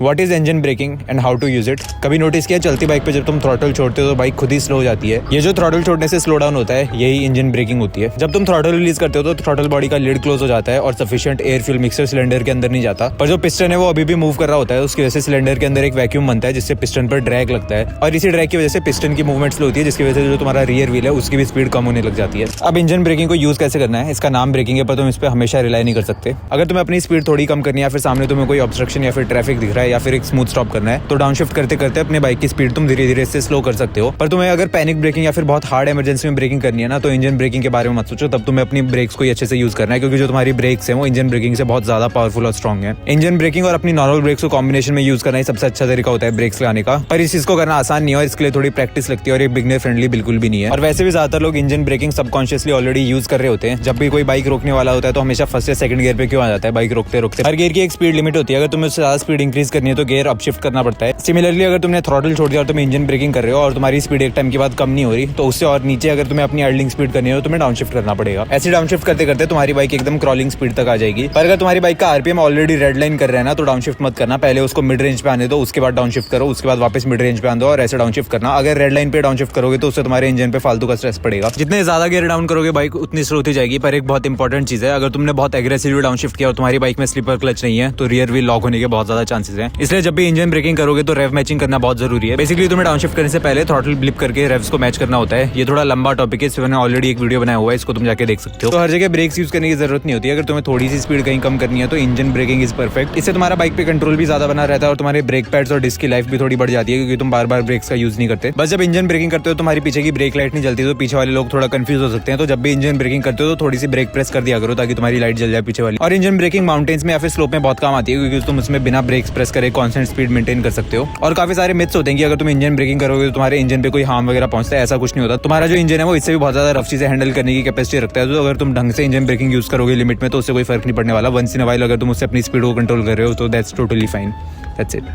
What is engine braking and how to use it. कभी notice किया चलती bike पे जब तुम थ्रॉटल छोड़ते हो तो बाइक खुद ही स्लो हो जाती है। ये जो थ्रॉटल छोड़ने से स्लो डाउन होता है यही इंजन ब्रेकिंग होती है। जब तुम थ्रॉटल रिलीज करते हो तो थ्रॉटल बॉडी का लिड क्लोज हो जाता है और sufficient air fuel mixer cylinder के अंदर नहीं जाता, पर जो पिस्टन है वो अभी भी मूव कर रहा होता है। उसकी वजह से सिलेंडर के अंदर एक वैक्यूम बनता है जिससे पिस्टन पर ड्रैग लगता है और इसी ड्रैग की वजह से पिस्टन की मूवमेंट स्लो होती है, जिसकी वजह से जो तुम्हारा रियर व्हील है उसकी भी स्पीड कम होने लग जाती है। अब इंजन ब्रेकिंग को यूज कैसे करना है, इसका नाम ब्रेकिंग है पर तुम इस पर हमेशा रिलाई नहीं कर सकते। अगर तुम्हें अपनी स्पीड थोड़ी कम करनी है या फिर सामने तुम्हें कोई ऑब्स्ट्रक्शन या फिर ट्रैफिक दिख रहा है या फिर एक स्मूथ स्टॉप करना है तो डाउनशिफ्ट करते करते अपने बाइक की स्पीड तुम धीरे धीरे से स्लो कर सकते हो। पर तुम्हें अगर पैनिक ब्रेकिंग या फिर बहुत हार्ड इमरजेंसी में ब्रेकिंग करनी है ना तो इंजन ब्रेकिंग के बारे में मत सोचो, तब तुम्हें अपनी ब्रेक्स को अच्छे से यूज करना है, क्योंकि जो तुम्हारी ब्रेक्स है वो इंजन ब्रेकिंग से बहुत ज्यादा पावरफुल और स्ट्रॉन्ग है। इंजन ब्रेकिंग और अपनी नॉर्मल ब्रेक्स को कॉम्बिनेशन में यूज करना ही सबसे अच्छा तरीका होता है ब्रेक्स लगाने का। पर इस चीज को करना आसान नहीं है और इसके लिए थोड़ी प्रैक्टिस लगती है और ये बिगनर फ्रेंडली बिल्कुल भी नहीं है। और वैसे भी ज्यादातर लोग engine braking subconsciously already use कर रहे होते हैं। जब भी कोई बाइक रोकने वाला होता है तो हमेशा फर्स्ट या सेकंड गियर पे क्यों आ जाता है बाइक रोकते रोकते। हर गियर की एक स्पीड लिमिट होती है, अगर तुम्हें उससे ज्यादा स्पीड इंक्रीज करनी है तो गियर अपशिफ्ट करना पड़ता है। सिमिलरली अगर तुमने थ्रॉटल छोड़ दिया और तुम इंजन ब्रेकिंग कर रहे हो और तुम्हारी स्पीड एक टाइम के बाद कम नहीं हो रही तो उससे और नीचे अगर तुम्हें अपनी अर्लिंग स्पीड करनी है तो तुम्हें डाउनशिफ्ट करना पड़ेगा। ऐसे डाउनशिफ्ट करते करते तुम्हारी बाइक एकदम क्रॉलिंग स्पीड तक आ जाएगी। पर अगर तुम्हारी बाइक का आरपीएम ऑलरेडी रेड लाइन कर रहा है ना तो डाउनशिफ्ट मत करना, पहले उसको मिड रेंज पे आने दो, उसके बाद डाउनशिफ्ट करो, उसके बाद वापस मिड रेंज पे आने दो और ऐसे डाउनशिफ्ट करना। अगर रेड लाइन पे डाउनशिफ्ट करोगे तो उससे तुम्हारे इंजन पे फालतू का स्ट्रेस पड़ेगा। जितने ज्यादा गियर डाउन करोगे बाइक उतनी स्लो होती जाएगी। पर एक बहुत इंपॉर्टेंट चीज है, अगर तुमने बहुत एग्रेसिवली डाउनशिफ्ट किया और तुम्हारी बाइक में स्लीपर क्लच नहीं है तो रियर व्हील लॉक होने के बहुत ज्यादा चांसेस हैं। इसलिए जब भी इंजन ब्रेकिंग करोगे तो रेव मैचिंग करना बहुत जरूरी है। बेसिकली तुम्हें डाउनशिफ्ट करने से पहले थ्रॉटल ब्लिप करके रेव्स को मैच करना होता है। ये थोड़ा लंबा टॉपिक है, इस पर मैंने ऑलरेडी एक वीडियो बनाया हुआ है, इसको तुम जाके देख सकते हो। तो हर जगह ब्रेक्स यूज करने की जरूरत नहीं होती। अगर तुम्हें थोड़ी सी स्पीड कहीं कम करनी है तो इंजन ब्रेकिंग इज परफेक्ट। इससे तुम्हारा बाइक पे कंट्रोल भी ज्यादा बना रहता है और तुम्हारे ब्रेक पैड्स और डिस्क की लाइफ भी थोड़ी बढ़ जाती है, क्योंकि तुम बार बार ब्रेक्स का यूज नहीं करते। बस जब इंजन ब्रेकिंग करते हो तुम्हारी पीछे की ब्रेक लाइट नहीं जलती तो पीछे वाले लोग थोड़ा कंफ्यूज हो सकते हैं। तो जब भी इंजन ब्रेकिंग करते हो तो थोड़ी सी ब्रेक प्रेस कर दिया करो ताकि तुम्हारी लाइट जल जाए पीछे वाली। और इंजन ब्रेकिंग माउंटेन्स में या फिर स्लोप में बहुत काम आती है, क्योंकि तुम उसमें बिना ब्रेक्स प्रेस करे कांस्टेंट स्पीड मेंटेन कर सकते हो। और काफी सारे मिथ्स होते हैं कि अगर तुम इंजन ब्रेकिंग करोगे तो तुम्हारे इंजन पे कोई हार्म वगैरह पहुंचता है, ऐसा कुछ नहीं होता। तुम्हारा जो इंजन है वो इससे भी बहुत ज्यादा रफ चीजें हैंडल करने की कैपेसिटी रखता है। तो अगर तुम ढंग से इंजन ब्रेकिंग यूज करोगे लिमिट में तो उससे कोई फर्क नहीं पड़ने वाला। वंस इन अ व्हाइल अगर तुम उससे अपनी स्पीड को कंट्रोल कर रहे हो तो that's totally fine. That's it.